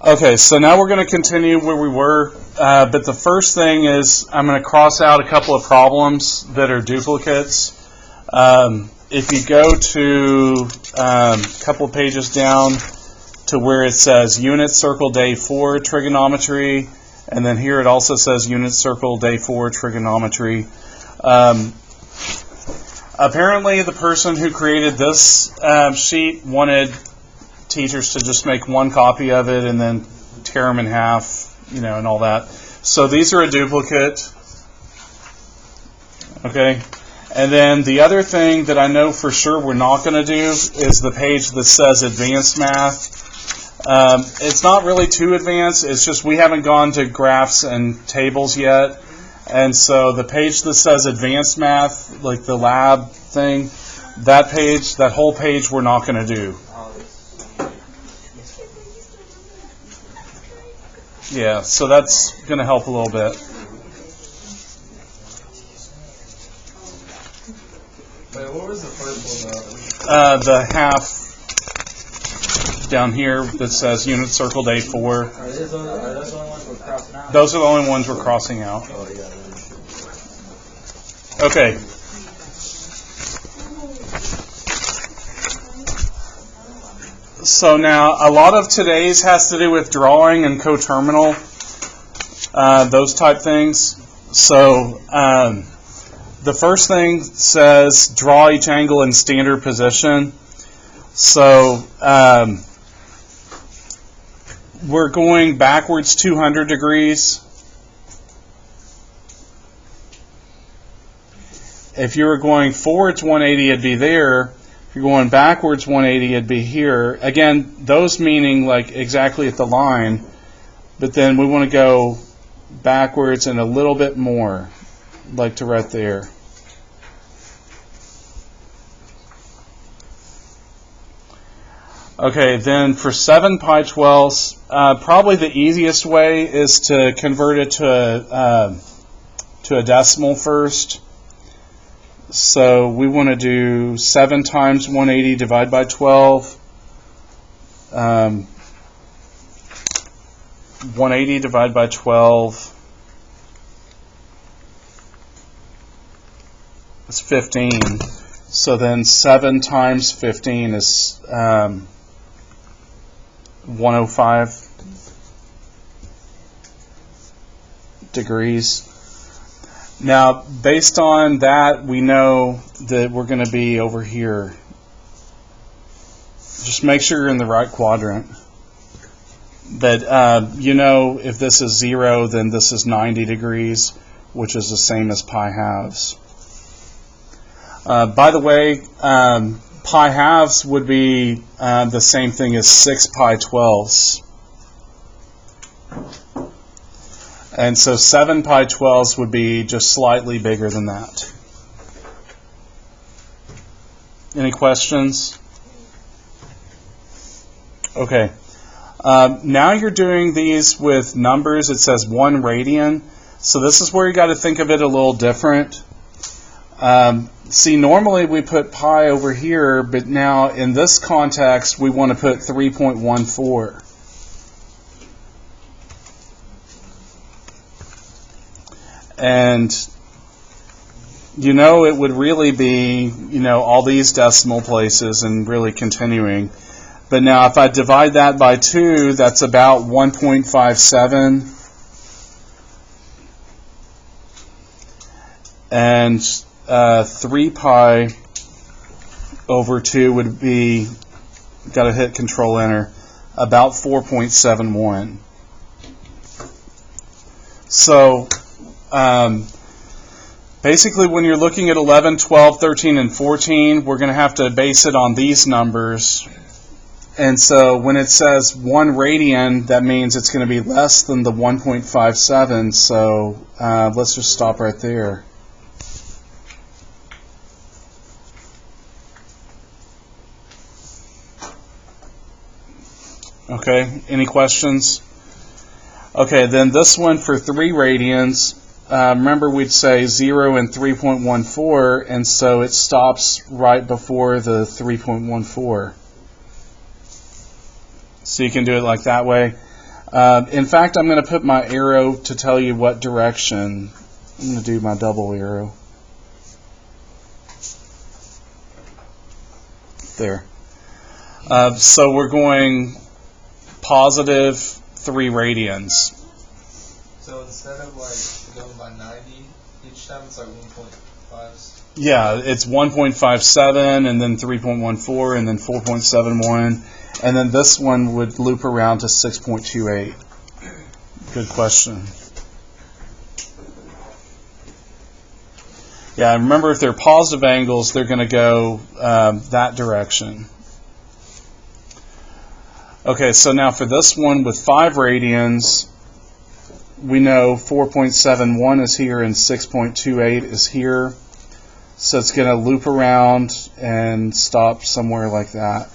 Okay, so now we're going to continue where we were, but the first thing is I'm going to cross out a couple of problems that are duplicates. If you go to a couple of pages down to where it says Unit Circle Day 4 Trigonometry, and then here it also says Unit Circle Day 4 Trigonometry. Apparently the person who created this sheet wanted teachers to just make one copy of it and then tear them in half, and all that. So these are a duplicate. Okay. And then the other thing that I know for sure we're not going to do is the page that says Advanced Math. It's not really too advanced. It's just we haven't gone to graphs and tables yet. And so the page that says Advanced Math, like the lab thing, that whole page we're not going to do. Yeah, so that's going to help a little bit. Wait, what was the first one? The half down here that says Unit Circle Day 4. Are those the only ones we're crossing out? Those are the only ones we're crossing out. Oh, yeah. Okay. So now, a lot of today's has to do with drawing and coterminal, those type things. So the first thing says draw each angle in standard position. So we're going backwards 200 degrees. If you were going forwards 180, it'd be there. If you're going backwards 180, it'd be here. Again, those meaning like exactly at the line, but then we want to go backwards and a little bit more, like to right there. Okay, then for 7 pi 12ths, probably the easiest way is to convert it to a decimal first. So we want to do 7 times 180 divided by 12. 180 divided by 12 is 15. So then 7 times 15 is 105 degrees. Now, based on that, we know that we're going to be over here. Just make sure you're in the right quadrant. But if this is 0, then this is 90 degrees, which is the same as pi halves. By the way, pi halves would be the same thing as 6 pi 12ths. And so 7 pi 12ths would be just slightly bigger than that. Any questions? Okay. Now you're doing these with numbers. It says 1 radian. So this is where you got to think of it a little different. See, normally we put pi over here, but now in this context we want to put 3.14. And it would really be, all these decimal places and really continuing. But now if I divide that by 2, that's about 1.57. And 3 pi over 2 would be, got to hit Control Enter, about 4.71. So basically when you're looking at 11, 12, 13, and 14, we're going to have to base it on these numbers. And so when it says 1 radian, that means it's going to be less than the 1.57. So let's just stop right there. Okay, any questions? Okay, then this one for 3 radians. Remember we'd say 0 and 3.14, and so it stops right before the 3.14. So you can do it like that way. In fact, I'm going to put my arrow to tell you what direction. I'm going to do my double arrow. There. So we're going positive 3 radians. So instead of like going by 90 each time, it's like 1.5. Yeah, it's 1.57 and then 3.14 and then 4.71. And then this one would loop around to 6.28. Good question. Yeah, remember if they're positive angles, they're going to go that direction. Okay, so now for this one with 5 radians, we know 4.71 is here and 6.28 is here. So it's going to loop around and stop somewhere like that.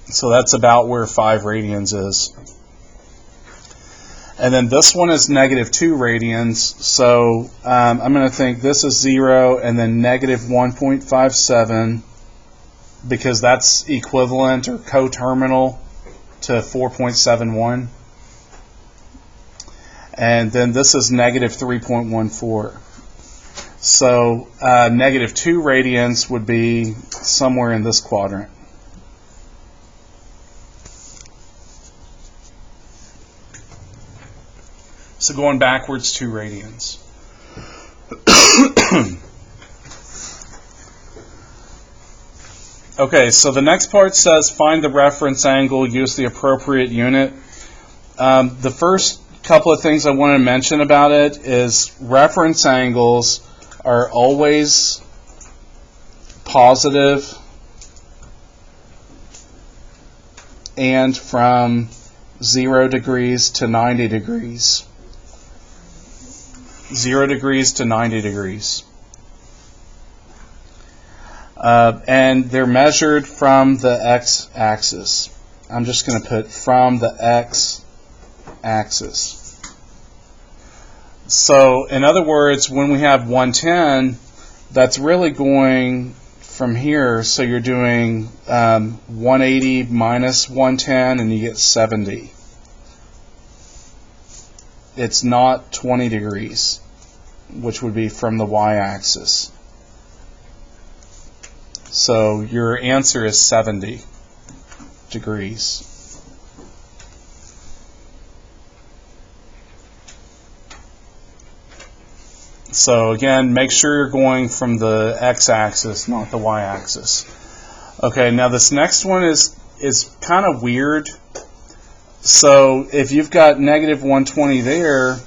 So that's about where 5 radians is. And then this one is negative 2 radians. So I'm going to think this is 0 and then negative 1.57 because that's equivalent or coterminal to 4.71. And then this is negative 3.14. So negative 2 radians would be somewhere in this quadrant. So going backwards 2 radians. Okay, so the next part says find the reference angle, use the appropriate unit. The first couple of things I want to mention about it is reference angles are always positive and from 0 degrees to 90 degrees. 0 degrees to 90 degrees. And they're measured from the x-axis. I'm just going to put from the x-axis. So, in other words, when we have 110, that's really going from here. So you're doing 180 minus 110, and you get 70. It's not 20 degrees, which would be from the y-axis. So your answer is 70 degrees. So again, make sure you're going from the x-axis, not the y-axis. Okay, now this next one is kind of weird. So if you've got negative 120 there,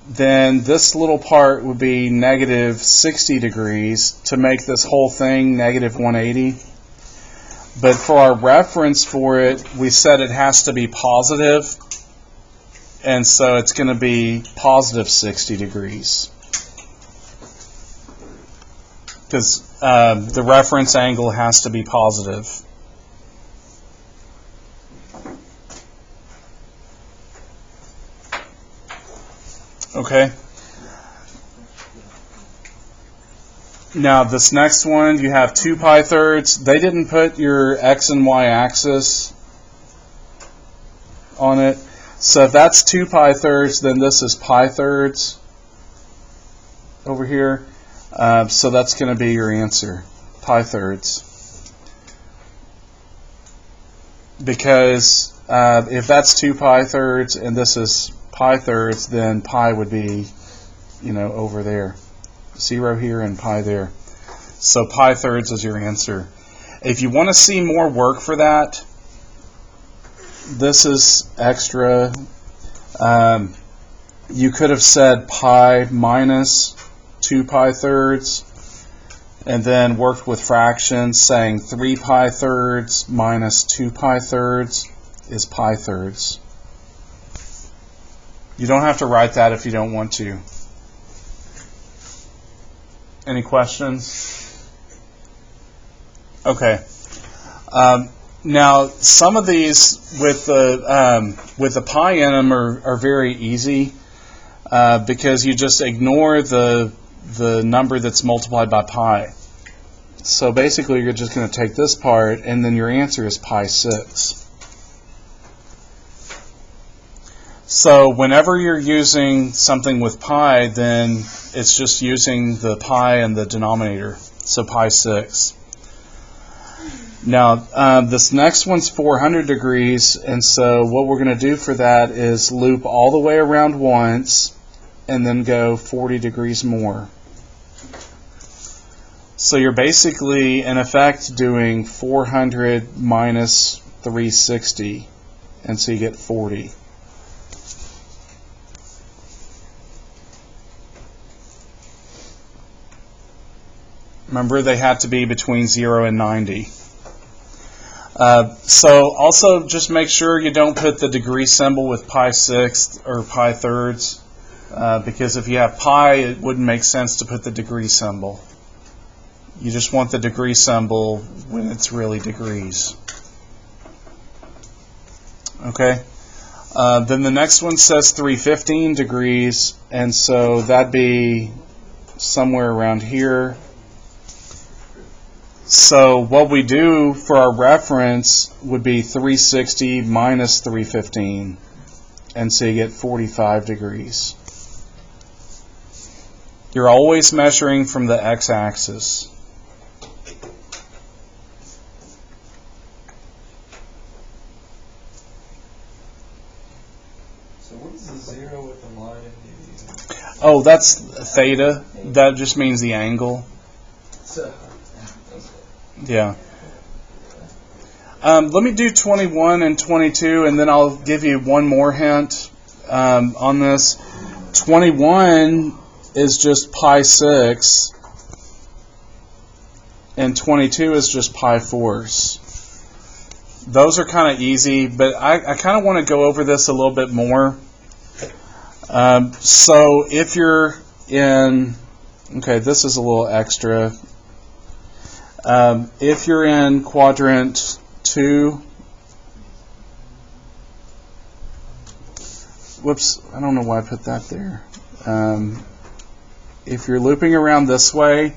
then this little part would be negative 60 degrees to make this whole thing negative 180. But for our reference for it, we said it has to be positive, and so it's going to be positive 60 degrees. Because the reference angle has to be positive. Okay. Now this next one, you have 2 pi thirds. They didn't put your x and y axis on it. So if that's 2 pi thirds, then this is pi thirds over here. So that's going to be your answer, pi thirds. Because if that's 2 pi thirds and this is pi thirds, then pi would be, over there. 0 here and pi there. So pi thirds is your answer. If you want to see more work for that, this is extra. You could have said pi minus 2 pi thirds and then worked with fractions, saying 3 pi thirds minus 2 pi thirds is pi thirds. You don't have to write that if you don't want to. Any questions? Okay. Now, some of these with the pi in them are very easy because you just ignore the number that's multiplied by pi. So basically you're just going to take this part, and then your answer is pi 6. So whenever you're using something with pi, then it's just using the pi in the denominator, so pi 6. Now, this next one's 400 degrees, and so what we're going to do for that is loop all the way around once, and then go 40 degrees more. So you're basically, in effect, doing 400 minus 360, and so you get 40. Remember, they have to be between 0 and 90. So also just make sure you don't put the degree symbol with pi 6 or pi thirds, because if you have pi, it wouldn't make sense to put the degree symbol. You just want the degree symbol when it's really degrees. Okay. Then the next one says 315 degrees, and so that'd be somewhere around here. So what we do for our reference would be 360 minus 315, and so you get 45 degrees. You're always measuring from the x-axis. So what is the 0 with the line in the... Oh, that's theta. That just means the angle. Yeah. Let me do 21 and 22, and then I'll give you one more hint on this. 21 is just pi 6, and 22 is just pi 4s. Those are kind of easy, but I kind of want to go over this a little bit more. So if you're in, okay, this is a little extra. If you're in quadrant 2, whoops, I don't know why I put that there. If you're looping around this way,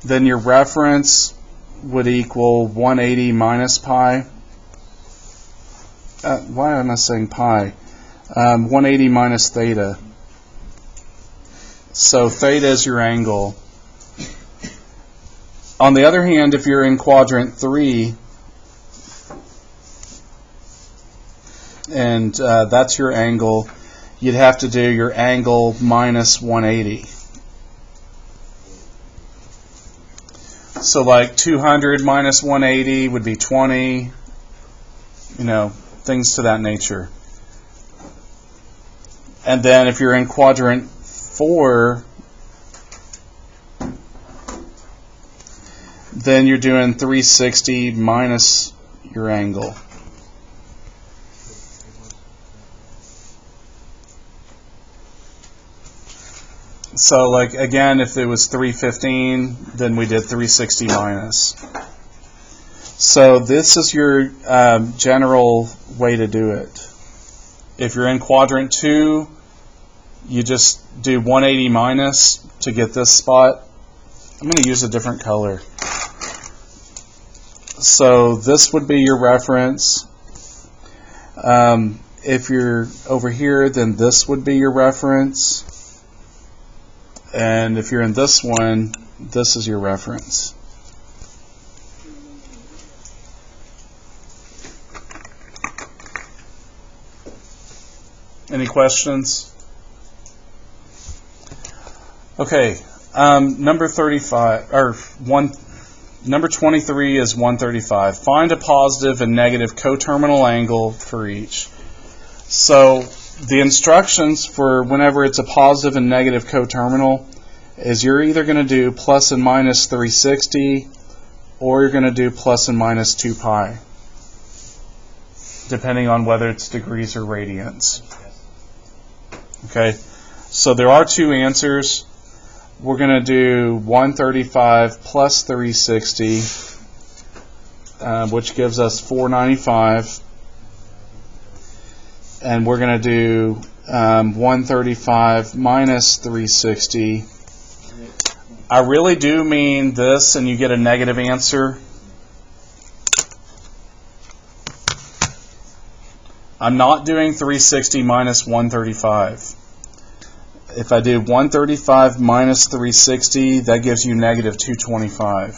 then your reference would equal 180 minus pi. Why am I saying pi? 180 minus theta. So theta is your angle. On the other hand, if you're in quadrant 3, and that's your angle, you'd have to do your angle minus 180. So like 200 minus 180 would be 20, things to that nature. And then if you're in quadrant 4, then you're doing 360 minus your angle. So like again, if it was 315, then we did 360 minus. So this is your general way to do it. If you're in quadrant 2, you just do 180 minus to get this spot. I'm going to use a different color. So this would be your reference. If you're over here, then this would be your reference. And if you're in this one, this is your reference. Any questions? Okay, number 35 or number 23 is 135. Find a positive and negative coterminal angle for each. So the instructions for whenever it's a positive and negative coterminal is you're either going to do plus and minus 360, or you're going to do plus and minus 2 pi, depending on whether it's degrees or radians. Okay, so there are two answers. We're going to do 135 plus 360, which gives us 495. And we're going to do 135 minus 360, I really do mean this, and you get a negative answer. I'm not doing 360 minus 135. If I do 135 minus 360, that gives you negative 225.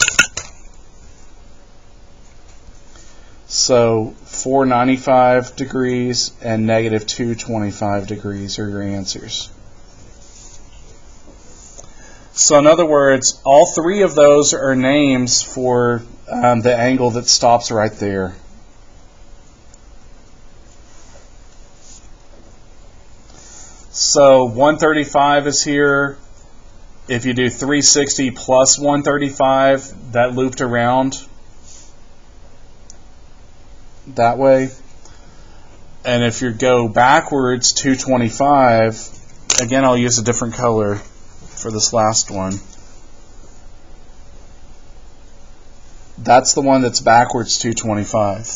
So 495 degrees and negative 225 degrees are your answers. So in other words, all three of those are names for the angle that stops right there. So 135 is here. If you do 360 plus 135, that looped around that way. And if you go backwards 225, again I'll use a different color for this last one. That's the one that's backwards 225.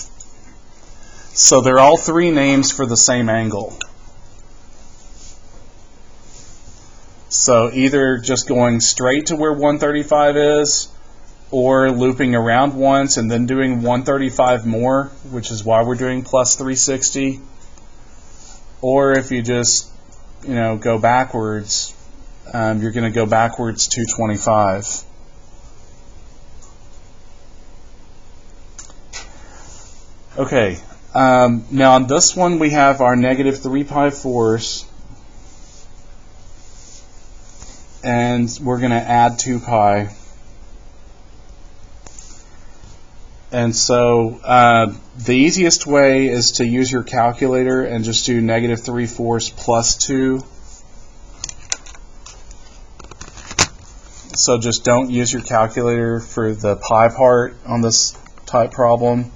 So they're all three names for the same angle. So either just going straight to where 135 is, or looping around once and then doing 135 more, which is why we're doing plus 360. Or if you just, go backwards, you're going to go backwards 225. Okay, now on this one we have our negative 3 pi force, and we're going to add 2 pi. And so the easiest way is to use your calculator and just do negative 3 force plus 2. So just don't use your calculator for the pi part on this type problem.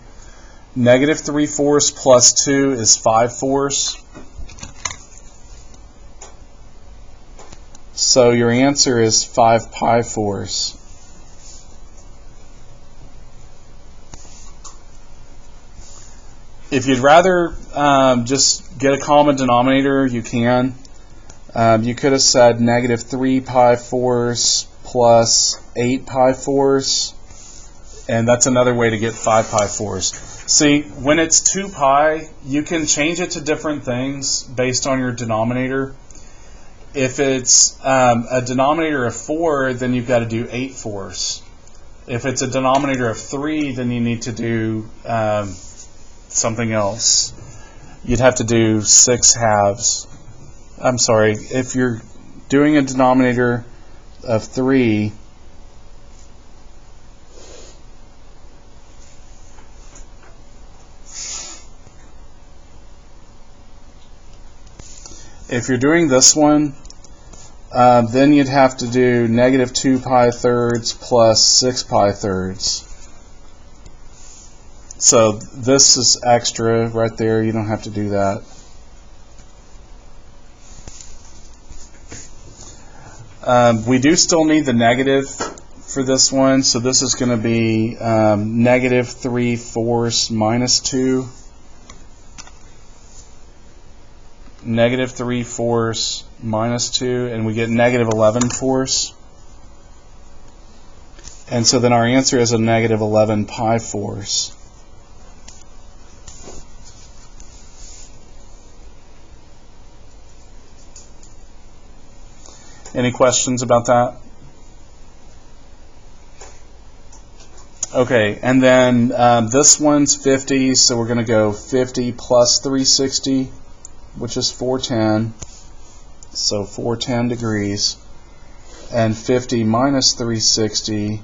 Negative 3 force plus 2 is 5 force. So your answer is 5 pi force. If you'd rather just get a common denominator, you can. You could have said negative 3 pi force plus 8 pi force, and that's another way to get 5 pi force. See, when it's 2 pi, you can change it to different things based on your denominator. If it's a denominator of 4, then you've got to do 8 force. If it's a denominator of 3, then you need to do something else. You'd have to do 6 halves. I'm sorry, if you're doing a denominator of 3, if you're doing this one, then you'd have to do negative 2 pi thirds plus 6 pi thirds. So this is extra right there. You don't have to do that. We do still need the negative for this one, so this is going to be negative 3 force minus 2. Negative 3 force minus 2, and we get negative 11 force. And so then our answer is a negative 11 pi force. Any questions about that? Okay, and then this one's 50, so we're going to go 50 plus 360, which is 410, so 410 degrees, and 50 minus 360,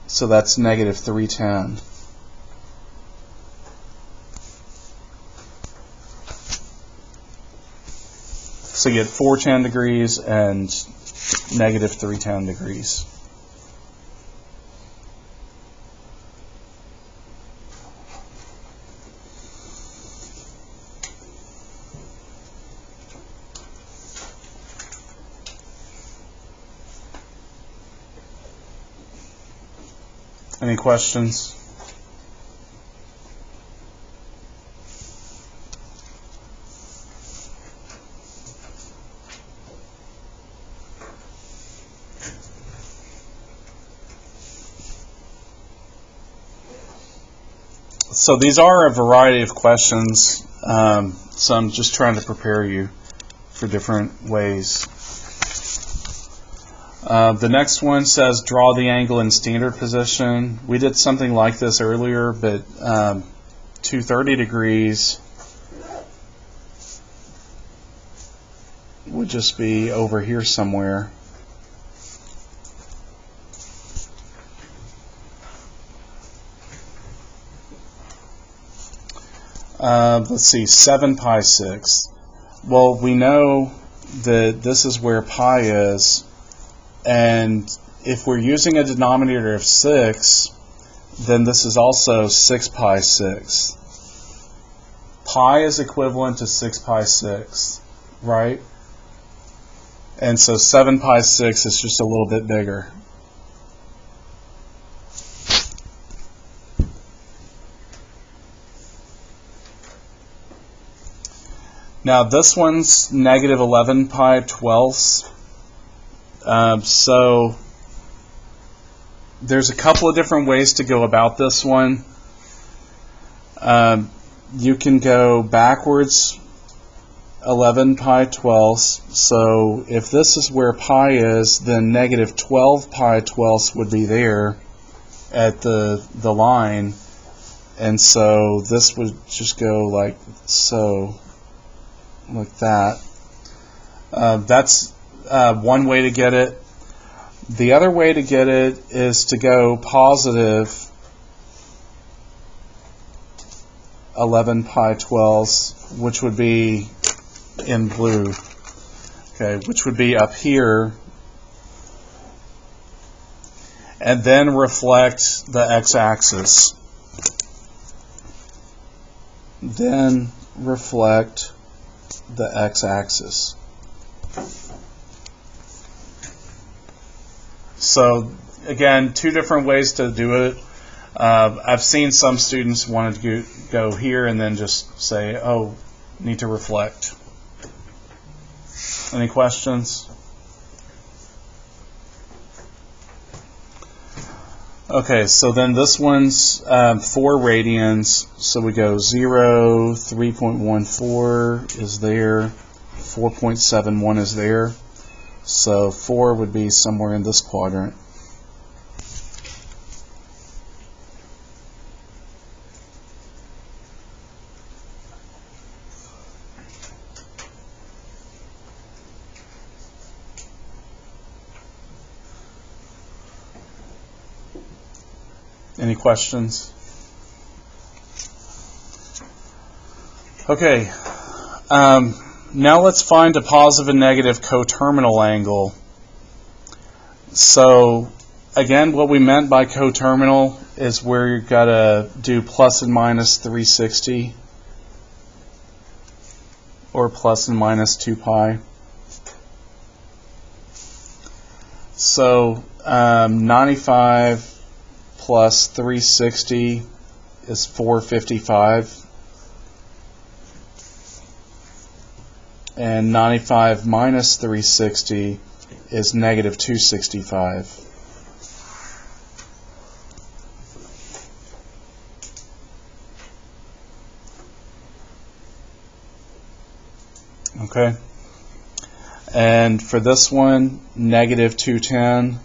so that's negative 310. So you get 410 degrees and negative 310 degrees. Any questions? So these are a variety of questions, so I'm just trying to prepare you for different ways. The next one says draw the angle in standard position. We did something like this earlier, but 230 degrees would just be over here somewhere. Let's see, 7 pi 6. Well, we know that this is where pi is, and if we're using a denominator of 6, then this is also 6 pi 6. Pi is equivalent to 6 pi 6, right? And so 7 pi 6 is just a little bit bigger. Now this one's negative 11 pi 12ths. So there's a couple of different ways to go about this one. You can go backwards 11 pi 12ths. So if this is where pi is, then negative 12 pi 12ths would be there at the line. And so this would just go like so. Like that. That's one way to get it. The other way to get it is to go positive 11 pi 12ths, which would be in blue. Okay, which would be up here, and then reflect the x-axis. Then reflect the x-axis. So again, two different ways to do it. I've seen some students wanted to go here and then just say, oh, need to reflect. Any questions? Okay, so then this one's 4 radians. So we go 0, 3.14 is there, 4.71 is there. So 4 would be somewhere in this quadrant. Any questions? Okay, now let's find a positive and negative coterminal angle. So again, what we meant by coterminal is where you've got to do plus and minus 360 or plus and minus 2 pi. So 95 plus 360 is 455, and 95 minus 360 is negative 265. Okay, and for this one, negative 210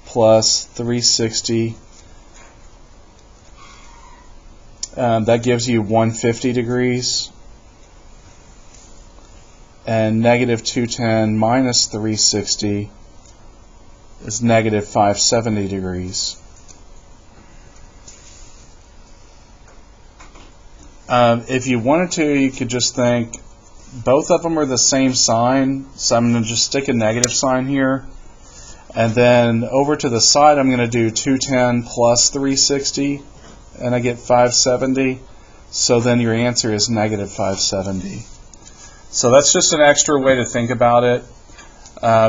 plus 360, that gives you 150 degrees. And negative 210 minus 360 is negative 570 degrees. If you wanted to, you could just think both of them are the same sign, so I'm going to just stick a negative sign here. And then over to the side, I'm going to do 210 plus 360, and I get 570. So then your answer is negative 570. So that's just an extra way to think about it.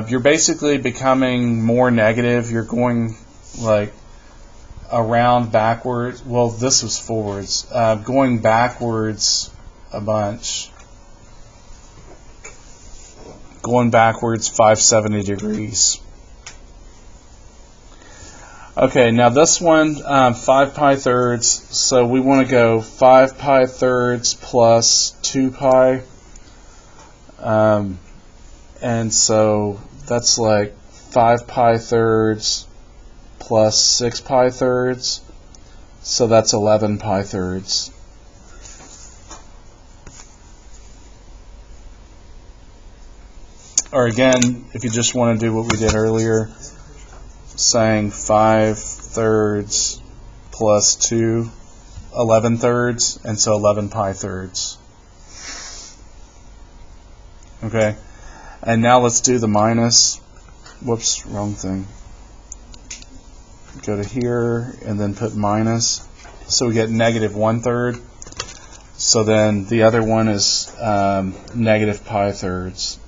You're basically becoming more negative. You're going like around backwards. Well, this was forwards. Going backwards a bunch. Going backwards 570 degrees. Okay, now this one, 5 pi thirds, so we want to go 5 pi thirds plus 2 pi. And so that's like 5 pi thirds plus 6 pi thirds, so that's 11 pi thirds. Or again, if you just want to do what we did earlier, saying 5 thirds plus 2, 11 thirds, and so 11 pi thirds. Okay, and now let's do the minus. Whoops, wrong thing. Go to here and then put minus. So we get negative 1/3. So then the other one is negative pi thirds.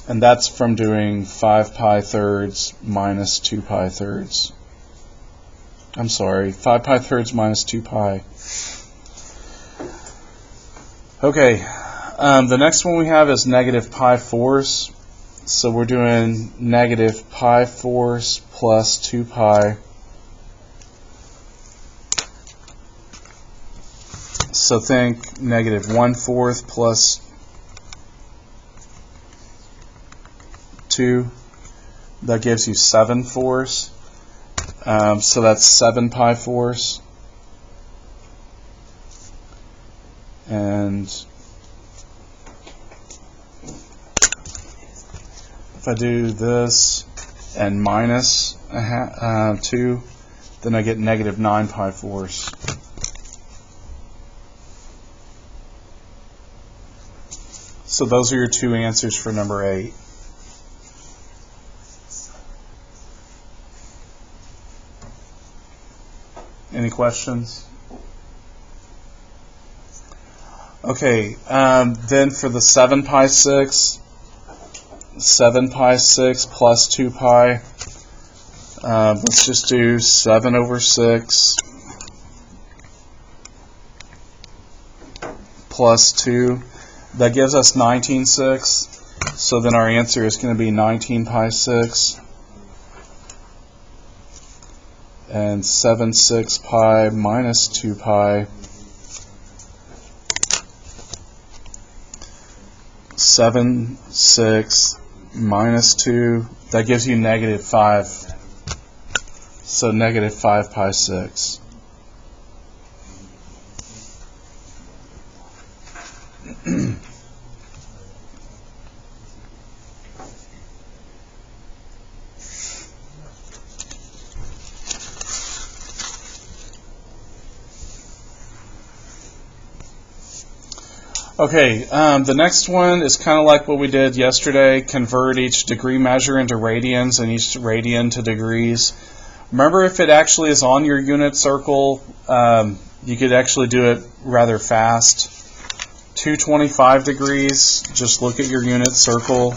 And that's from doing 5 pi thirds minus 2 pi thirds. I'm sorry, 5 pi thirds minus 2 pi. Okay, the next one we have is negative pi fourths. So we're doing negative pi fourths plus 2 pi. So think negative 1/4 plus 2, that gives you 7/4. So that's 7 pi fourths. And if I do this and minus 2, then I get negative 9 pi fourths. So those are your two answers for number 8. Any questions? Okay, then for the 7 pi 6, 7 pi 6 plus 2 pi, let's just do 7 over 6 plus 2. That gives us 19/6. So then our answer is going to be 19 pi 6. And 7/6 pi minus 2 pi. 7/6 minus 2, that gives you negative 5. So negative 5 pi 6. Okay, the next one is kind of like what we did yesterday. Convert each degree measure into radians and each radian to degrees. Remember, if it actually is on your unit circle, you could actually do it rather fast. 225 degrees, just look at your unit circle,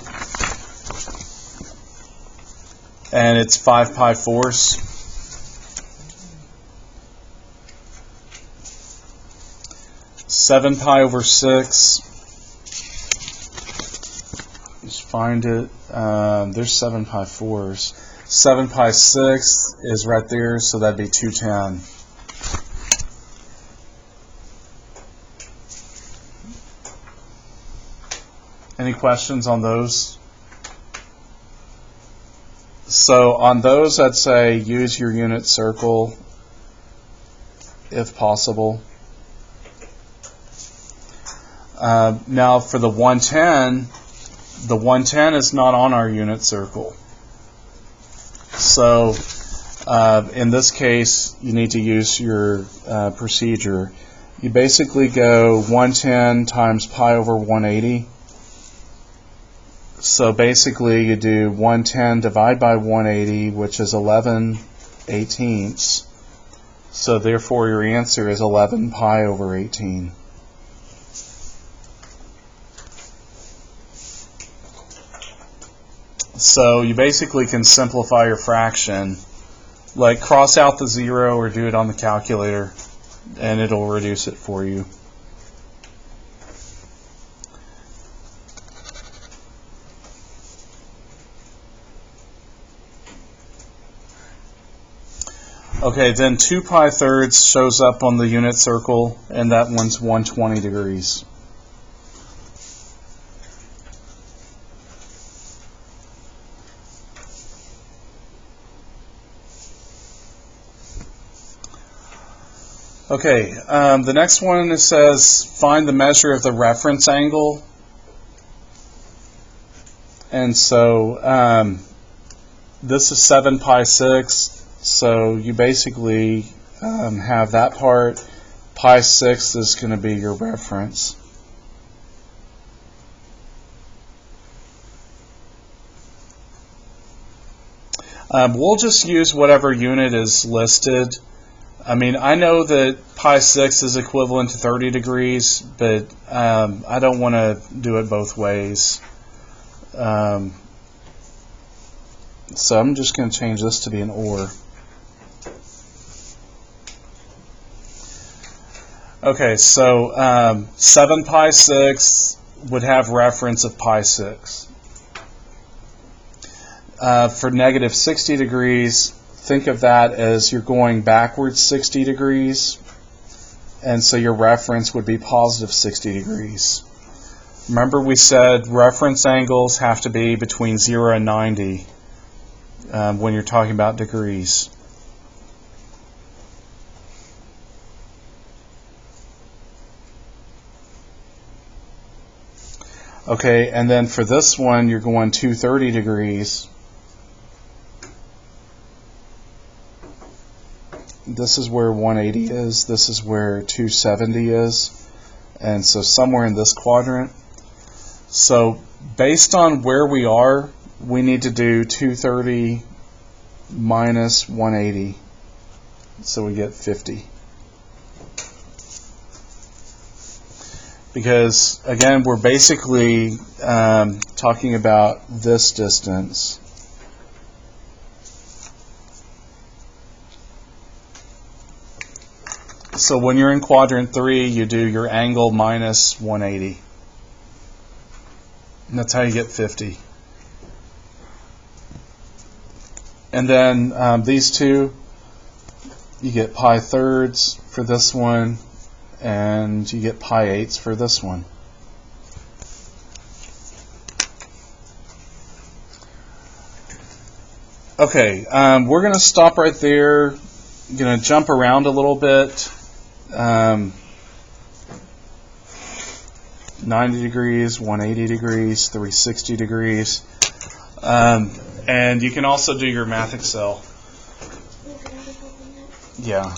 and it's 5 pi fourths. Seven pi over 6. Just find it. There's 7 pi fourths. 7 pi 6 is right there, so that'd be 210. Any questions on those? So on those, I'd say use your unit circle if possible. Now for the 110 is not on our unit circle. So in this case, you need to use your procedure. You basically go 110 times pi over 180. So basically you do 110 divided by 180, which is 11/18. So therefore your answer is 11 pi over 18. So you basically can simplify your fraction, like cross out the 0 or do it on the calculator, and it'll reduce it for you. Okay, then 2 pi thirds shows up on the unit circle, and that one's 120 degrees. Okay, the next one, it says find the measure of the reference angle. And so this is 7 pi 6. So you basically have that part. Pi 6 is going to be your reference. We'll just use whatever unit is listed. I mean, I know that pi 6 is equivalent to 30 degrees, but I don't want to do it both ways. So I'm just going to change this to be an or. Okay, so 7 pi 6 would have reference of pi 6. For negative 60 degrees, think of that as you're going backwards 60 degrees, and so your reference would be positive 60 degrees. Remember we said reference angles have to be between 0 and 90 when you're talking about degrees. Okay, and then for this one, you're going 230 degrees. This is where 180 is. This is where 270 is. And so somewhere in this quadrant. So based on where we are, we need to do 230 minus 180. So we get 50. Because, again, we're basically talking about this distance. So when you're in quadrant 3, you do your angle minus 180. And that's how you get 50. And then these two, you get pi thirds for this one, and you get pi eighths for this one. Okay, we're going to stop right there. I'm going to jump around a little bit. 90 degrees, 180 degrees, 360 degrees. And you can also do your Math Excel. Yeah.